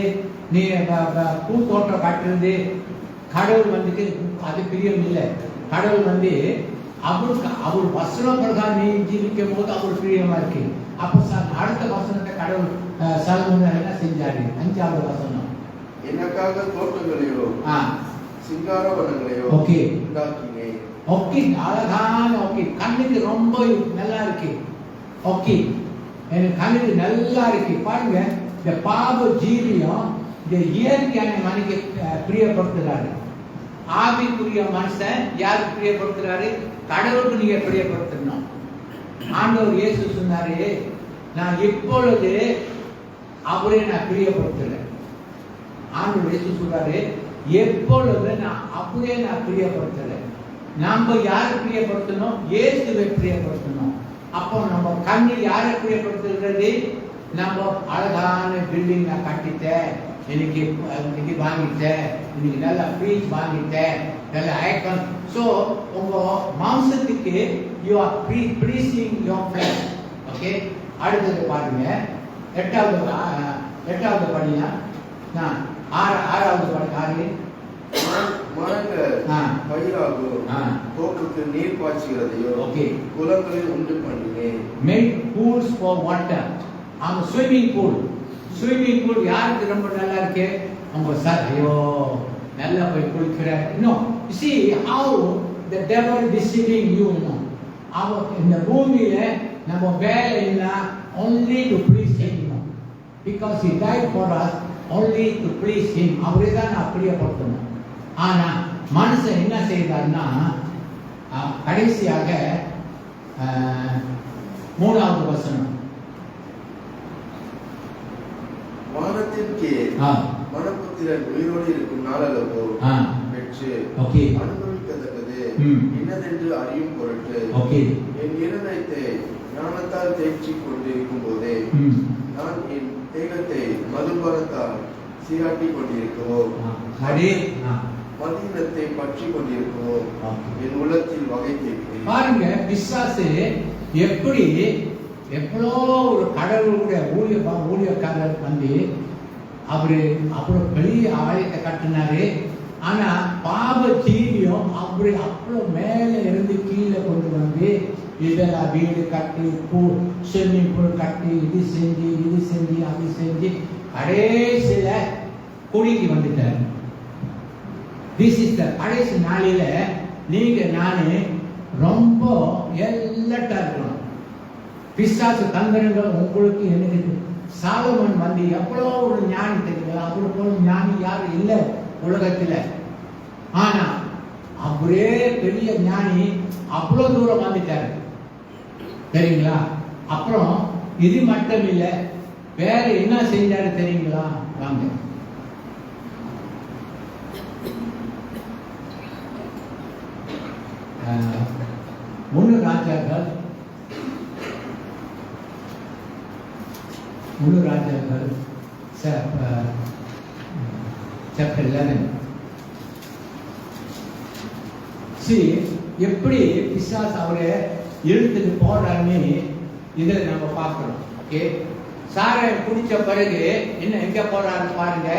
நீ பூ தோட்டம் கட்டுறது, கடவுள் வந்துட்டு அது பிரியம் இல்லை. கடவுள் வந்து அவர் வசனம் பிரகாரம் நீ ஜீவிக்கும் போது அவர் பிரியமா இருக்கு. அப்ப அடுத்த வசனத்தை கடவுள் சாலமோன் என்ன செஞ்சாரு? 5வது வசனம். எனக்காக தோட்டங்களையோ சிங்காரவனங்களையோ ஓகே உண்டாக்கினேன். ஓகே, அழகான ஓகே, கண்ணுக்கு ரொம்ப நல்லா இருக்கு. ஓகே, எனக்கு கண்ணுக்கு நல்லா இருக்கு. பாருங்க, இந்த பாப ஜீவியம் இந்த இயற்கையான மனிதனை பிரியப்படுத்துறாரு. ஆவிக்குரிய மனுஷன் யாருக்கு பிரியப்படுத்துறாரு? கடவுளுக்கு நீங்க பிரியப்படுத்தணும். ஆண்டவர் இயேசு சொன்னாரு, நான் இப்பொழுது அவரை நான் பிரியப்படுத்துறேன். ஆண்டவர் இயேசு சொல்றாரு, எப்பொழுது நான் அப்படியே நான் பிரியப்படுத்துறேன். நாம யாரை பிரியப்படுத்தணும்? இயேசுவை பிரியப்படுத்தணும். அப்போ நம்ம கண்ணு யாரை பிரியப்படுத்துகிறது? நம்ம அழகான பில்டிங் நான் கட்டிட்டேன், இன்னைக்கு இன்னைக்கு வாங்கிட்டேன், இன்னைக்கு நல்ல ஃப்ரீஜ் வாங்கிட்டேன், நல்ல ஐகான். ஸோ உங்க மாம்சத்துக்கு you are pleasing your flesh. Okay, அடுத்தது பாருங்க, எட்டாவது படியா, நான் ஆறாவது படி ஆறு. மரங்கள் பயிராகும், தோப்புக்கு நீர் பாய்ச்சுகிறதையோ குளங்களில் உண்டு பண்ணினேன். Made pools for water. அவங்க ஸ்விம்மிங் பூல் யாருக்கு ரொம்ப நல்லா இருக்கு? அவங்க சார் ஐயோ நல்லா போய் குளிக்கிற. இன்னும் see how the devil deceiving you. அவன் இந்த பூமியில நம்ம வேலைன்னா only to please him, because he died for us only to please him. அவரே தான் பிரியப்படுத்தணும். ஆனா மனுஷன் என்ன செய்தார்னா, கடைசியாக 3வது வசனம், வானத்திற்கு மனப்புத்திரன் உயிரோடு இருக்கும் நாளளவோ பெற்று அனுபவிக்கத்தக்கது இன்னதென்று அறியும் பொருட்டு என் இருதயத்தை ஞானத்தால் தேய்ச்சி கொண்டிருக்கும் போதே நான் என் தேகத்தை மதுபானத்தால் சீராட்டி கொண்டிருக்கவோ, மதீனத்தை பற்றி கொண்டிருக்கவோ என் உள்ளத்தில் வகை கேட்கிறேன். பாருங்க, பிசாசு எப்படி எவ்வளோ ஒரு கடவுளுடைய ஊழியக்காரர் வந்து அவரு அப்புறம் பெரிய ஆலயத்தை கட்டினாரு. ஆனா பாவ ஜீவியம் அப்படி அவ்வளோ மேலே இருந்து கீழே கொண்டு வந்து இதெல்லாம் வீடு கட்டி ஸ்விம்மிங் பூல் கட்டி இது செஞ்சு அது செஞ்சு கடைசியில குடிக்கு வந்துட்டார். திஸ் இஸ் த கடைசி நாளில நீங்க நானு ரொம்ப எல்லட்டா இருக்கணும். பிசாசு தந்திரங்கள் உங்களுக்கு எனக்கு. சாலமன் வந்து எவ்வளோ ஒரு ஞானி தெரியுங்களா? அவரு போல ஞானி யாரும் இல்லை உலகத்துல. ஆனா அவரே பெரிய ஞானி அவ்வளோ தூரம் வந்துட்டாரு தெரியுங்களா? அப்புறம் இது மட்டும் இல்லை, வேற என்ன செஞ்சாரு தெரியுங்களா? வாங்க, ஒன்று ராஜாக்கள் 11. எப்படி பிசாசு அவரை இழுத்துட்டு போறாருன்னு இதை நம்ம பார்க்கிறோம். ஓகே, சாராயம் குடிச்ச பிறகு என்ன எங்க போறாரு பாருங்க.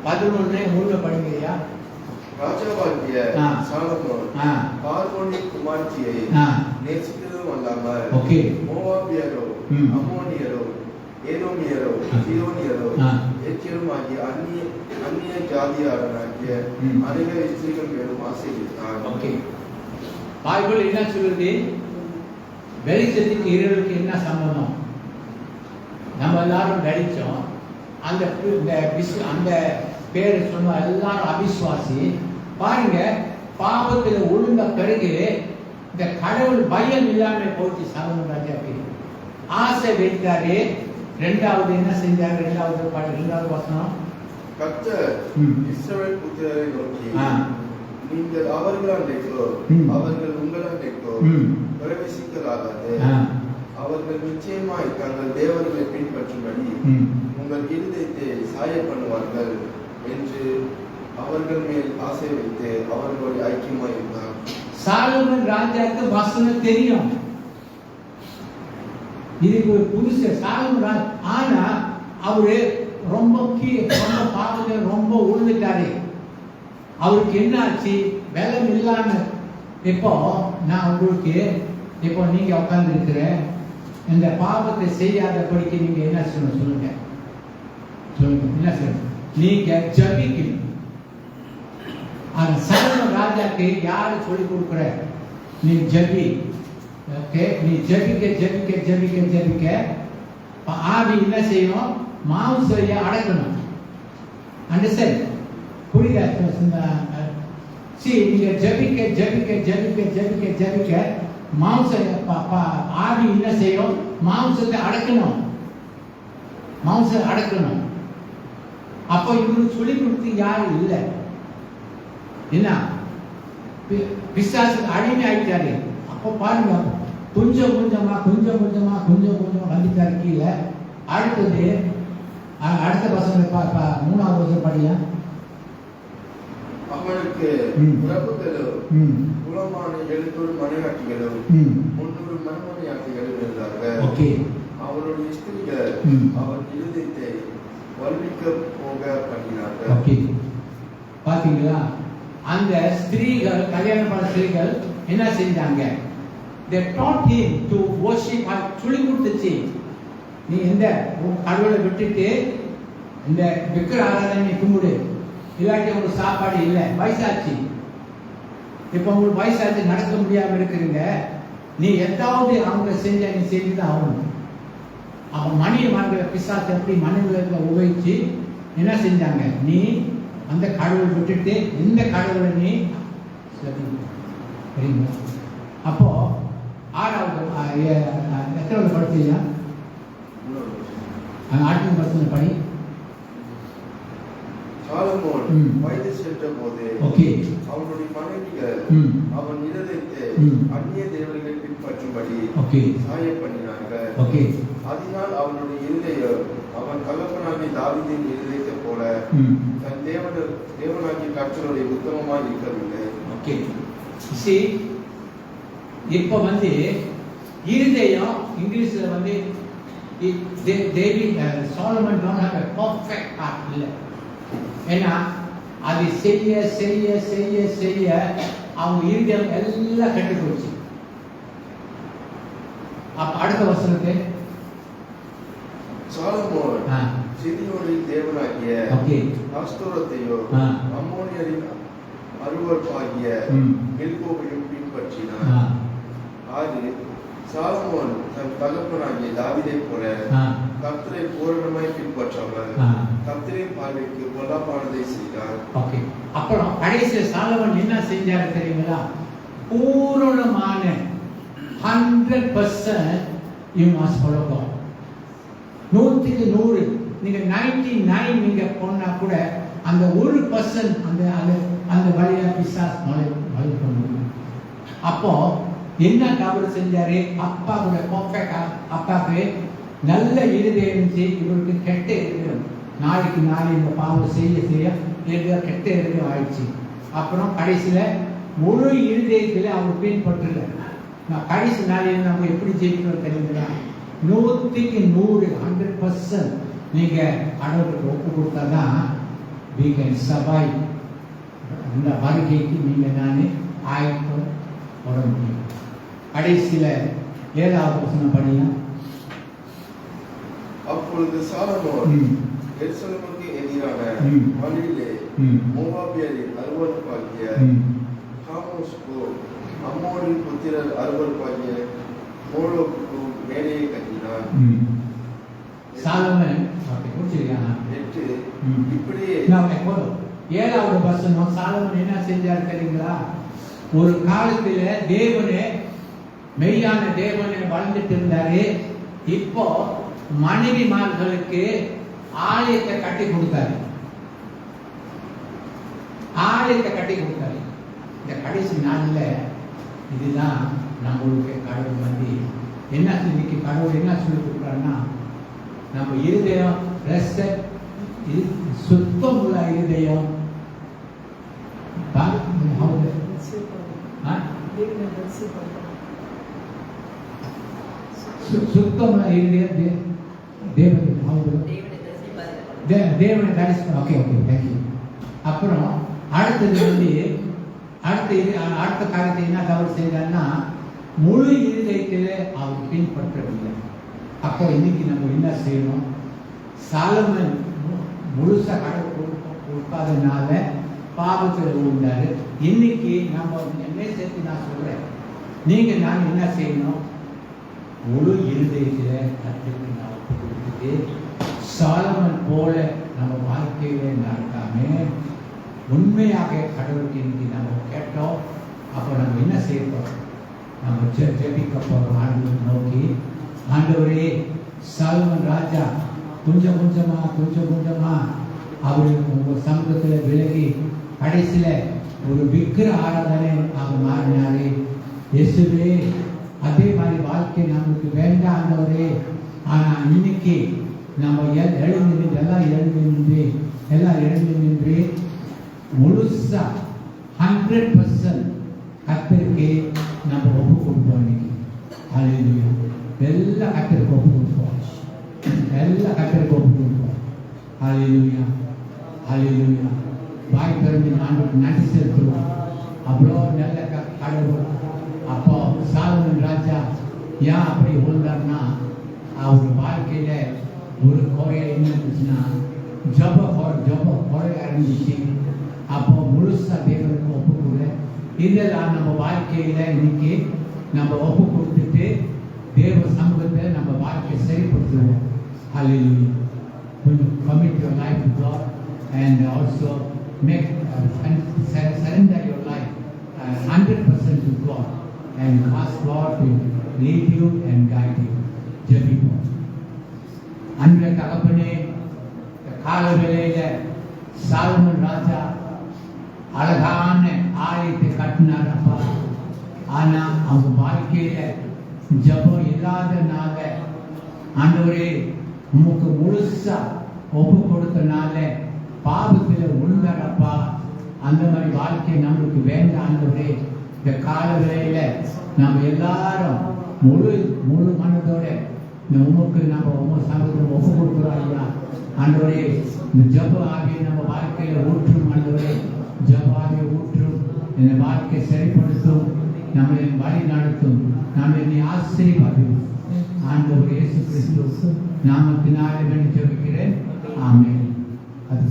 11:3 படிங்கய்யா. ராஜாவாகிய சாலமோன் பார்வோனின் குமார்த்தியை நேசிக்கிறதும் அல்லாமல் மோவாபியரோ, அம்மோனியரோ, ஏதோமியரோ, சீதோனியரோ, எத்தியரும் ஆகிய அந்நிய ஜாதியாரனாகிய அநேக ஸ்திரீகள் மேலும் ஆசை வைத்தான். ஓகே, பைபிள் என்ன சொல்லுது? வெளிச்சத்துக்கு இருளுக்கு என்ன சம்பந்தம்? நம்ம எல்லாரும் கழிச்சோம். அந்த பேரு சொன்ன எல்லாரும் அவிசுவாசி. பாருங்க, பாவத்தில் ஒழுங்க பிறகு இந்த கடவுள் பயம் இல்லாம போச்சு. சாலமோன் ராஜாக்கு ஆசை வைத்தாரு. 2வது என்ன செஞ்சாரு? 2வது வசனம், கர்த்தர் இஸ்ரவேல் புத்திரரை நோக்கி, நீங்கள் அவர்களாண்டோ அவர்கள் உங்களாண்டோ பிரவேசிக்கலாகாது. அவர்கள் நிச்சயமாய் தங்கள் தேவர்களை பின்பற்றும்படி உங்கள் இருதயத்தை சாய பண்ணுவார்கள் என்று அவர்கள் மேல் ஆசை வைத்து அவர்களோடு ஐக்கியமாய் இருந்தார். சாலமோன் ராஜாக்கு வசனம் தெரியும். இதுக்கு ஒரு புதுசு சாலமோன். ஆனா அவரு ரொம்ப பாவத்தை ரொம்ப உழுந்துட்டாரு. அவருக்கு என்ன ஆச்சு? பலம் இல்லாம. இப்போ நான் உங்களுக்கு இப்போ நீங்க உட்கார்ந்து இருக்கிற இந்த பாவத்தை செய்யாதபடிக்கு நீங்க என்ன சொல்லணும்? சொல்லுங்க என்ன சொல்லணும்? நீங்க ஜபிக்கணும். அந்த சாலமோன் ராஜாக்கு யாரு சொல்லி கொடுக்குற? நீ ஜபி. ஓகே, நீ ஜபிக்க ஆவி என்ன செய்யணும்? மாம்சைய அடக்கணும். அண்டர்ஸ்டாண்ட்? புரியுதா? நீங்க ஜபிக்க மாம்ச ஆவி என்ன செய்யும்? மாம்சத்தை அடக்கணும். அப்போ இவருக்கு சொல்லி கொடுத்து யாரும் இல்லை. என்ன பிசாசுக்கு அடிமை ஆயிட்டாரு. அப்போ பாருங்க, கொஞ்சம் கொஞ்சமா வந்துட்டாரு கீழே. அடுத்தது அடுத்த வசனம் மூணாவது வசனம் படியா. அவனுக்கு பிரபுக்களும் குலமான 700 மனையாட்டிகளும் 300 மறுமனையாட்டிகளும் இருந்தார்கள். அவனுடைய ஸ்திரீகள் அவன் இருதயத்தை வல்விக்க போக பண்ணினார்கள். பாத்தீங்களா? அந்த ஸ்திரீகள், கல்யாணம் பண்ண ஸ்திரீகள் என்ன செஞ்சாங்க? They taught him to worship. சொல்லி கொடுத்துச்சு, நீ இந்த கடவுளை விட்டுட்டு இந்த விக்கிர ஆராதனை கும்பிடு, இல்லாட்டி உங்களுக்கு சாப்பாடு இல்லை. வயசாச்சு, இப்ப உங்களுக்கு வயசாச்சு, நடக்க முடியாம இருக்கிறீங்க, நீ எதாவது அவங்க செஞ்ச நீ செஞ்சுதான் ஆகணும். அவன் மணியை வாங்குற பிசாசு எப்படி மனைவிகளை உபயோகிச்சு என்ன செஞ்சாங்க? நீ அந்த கடவுளை விட்டுட்டு இந்த கடவுளை நீ சரிங்களா? அப்போ ஆறாவது எத்தனாவது படிச்சீங்க? ஆட்சி பர்சன் படி. சாலமோன் வயது சென்ற போது அவனுடைய மனைவிகள் அவன் இருதயத்தை அந்நிய தேவர்களை பின்பற்றும்படி சாய பண்ணினார்கள். அதனால் அவனுடைய இருதயம் அவன் தகப்பனாகிய தாவீதின் இருதயத்தை போல தன் தேவனாகிய கர்த்தருடைய உத்தமமாய் இருக்கவில்லை. இப்ப இருதயம் இங்கிலீஷ்ல Solomon don't have a perfect heart இல்ல. ஏன்னா அது செய்ய செய்ய செய்ய செய்ய அவங்க இருதயம் எல்லாம் கெட்டு போச்சு. அப்ப அடுத்த வசனத்தை சாலமோன் சிதியோனின் தேவனாகிய அஸ்தோரத்தையோ அம்மோனியரின் அருவருப்பாகிய மில்கோவையும் பின்பற்றினார். ஆறு சாலமோன் தன் தகப்பனாகிய தாவீதை போல கர்த்தரை பூரணமாய் பின்பற்றாமல் கர்த்தரின் பார்வைக்கு பொல்லாப்பானதை செய்தார். அப்புறம் கடைசி சாலமோன் என்ன செஞ்சாரு தெரியுங்களா? பூரணமான 100% you must follow God. 100 நீங்க 99 நீங்க போனா கூட அந்த 1% அந்த வழியா பிசாசு மழை பண்ணும். அப்போ என்ன தவறு செஞ்சாரு? அப்பாவோட பர்ஃபெக்ட் அப்பாவுக்கு நல்ல இருதயம் இவருக்கு கெட்ட இருதயம், நாளைக்கு நாளை இந்த பாவம் செய்ய செய்ய கெட்ட இருதயம் ஆயிடுச்சு. அப்புறம் கடைசியில முழு இருதயத்துல அவர் பின்பற்றல. நான் கடைசி நாளையில நம்ம எப்படி ஜெயிக்கிறோம் தெரியுங்களா? 100% 100% நீங்க கடவுளுக்கு ஒப்பு கொடுத்தாதான் we can survive. இந்த வருகைக்கு நீங்க நானே ஆயத்தம் வர முடியும். கடைசியில 7வது வசனம் படியா. அப்பொழுது சாலமோன் எருசலேமுக்கு எதிரான வழியிலே மோவாபியரின் அருவருப்பாகிய காமோசுக்கு அம்மோனின் புத்திரர் அருவருப்பாகிய மோளோக்கு மேடையை கட்டினார். சாலமன் இப்படியே 7வது வசனம் சாலமன் என்ன செஞ்சார் தெரியுங்களா? ஒரு காலத்துல தேவனே மெய்யான தேவனை வாழ்ந்துட்டு இருந்தாரு. இப்போ மனைவிமார்களுக்கு ஆலயத்தை கட்டி கொடுத்தாரு. இந்த கடைசி நாள்ல இதுதான் நம்மளுக்கு கடவுள் என்ன இன்னைக்கு கடவுள் என்ன சொல்லி கொடுக்குறாருன்னா, நம்ம இருதயம் சுத்தம் உள்ள இருதயம் சுத்தம் இருதயம் தேவனை தரிசனம். Okay thank you. அப்புறம் அடுத்தது அடுத்த காரியத்தை என்ன தவறு செய்தார்னா, முழு இருதயத்தில் அவர் பின்பற்றவில்லை. அப்போ இன்னைக்கு நம்ம என்ன செய்யணும்? சாலமன் முழுசா கடவுள் கொடுக்காதனால பாவத்தில் விழுந்தாரு. இன்னைக்கு நம்ம என்ன சேர்த்து நான் சொல்றேன், நீங்க நான் என்ன செய்யணும்? முழு இருதயத்தில் கற்றுக்கு நான் கொடுத்துட்டு சாலமன் போல நம்ம வாழ்க்கையில நடக்காம உண்மையாக கடவுளுக்கு இன்னைக்கு நம்ம கேட்டோம். அப்போ நம்ம என்ன செய்யறோம்? நம்ம ஜெபிக்க போறோம் ஆண்டவரை நோக்கி. ஆண்டவரே, சாலமன் ராஜா கொஞ்சம் கொஞ்சமா அவரு உங்க சமூகத்துல விலகி கடைசியில ஒரு விக்கிர ஆராதனை அவர் மாறினாரு. இயேசுவே, அதே மாதிரி வாழ்க்கை நமக்கு வேண்டாம் ஆண்டவரே. ஆனால் இன்னைக்கு நம்ம எழுந்து நின்று எல்லாம் எழுந்து நின்று முழுசா 100% கர்த்தருக்கு நம்ம ஒப்பு கொடுப்போம். இன்னைக்கு ஹல்லேலூயா. எல்லாம் கர்த்தருக்கு ஒப்பு கொடுப்போம். எல்லாம் கர்த்தருக்கு ஒப்பு கொடுப்போம். ஹல்லேலூயா ஹல்லேலூயா. வாய் திறந்து ஆண்டவருக்கு நன்றி செலுத்துவோம். அவ்வளோ நல்ல கடவுள். அப்போ சாலமன் ராஜா ஏன் அப்படி இருந்தார்னா, அவர் வாழ்க்கையில ஒரு குறை என்ன இருந்துச்சுன்னா, ஜப குறையா இருந்துச்சு. அப்போ முழுசா தேவனுக்கு ஒப்பு கொடு. இதெல்லாம் நம்ம வாழ்க்கையில இன்னைக்கு நம்ம ஒப்பு கொடுத்துட்டு தேவ சமூகத்தை நம்ம வாழ்க்கையை சரிப்படுத்துவோம். ஹல்லேலூயா. Commit your life to God and also make surrender your life 100% to God and ask God to lead you and guide you. ஜெபிப்போம். அன்புள்ள தகப்பனே, கால வேளையில சாலமன் ராஜா அழகான ஆலயத்தை கட்டினார் அப்பா. ஆனா அவங்க வாழ்க்கையில ஜபம் இல்லாதனால ஆண்டவரே உமக்கு முழுசா ஒப்பு கொடுத்தனால பாவத்தில் விழுந்தாரப்பா. அந்த மாதிரி வாழ்க்கை நம்மளுக்கு வேண்டாம் ஆண்டவரே. இந்த கால வேளையில நம்ம எல்லாரும் முழு மனதோட உமக்கு நம்ம சமூகம் ஒப்பு கொடுக்குறோம் ஐயா. ஆண்டவரே இந்த ஜப ஆகிய நம்ம வாழ்க்கையில ஊற்றும் ஆண்டவரே. ஜப ஆகிய ஊற்றும் இந்த வாழ்க்கையை சரிப்படுத்தும், நம்மளை வழி நடத்தும், நம்மளை நீ ஆசீர்வதியும். ஆண்டவர் இயேசு கிறிஸ்து நாமத்தினாலே வேண்டி ஜெபிக்கிறேன். ஆமென். அது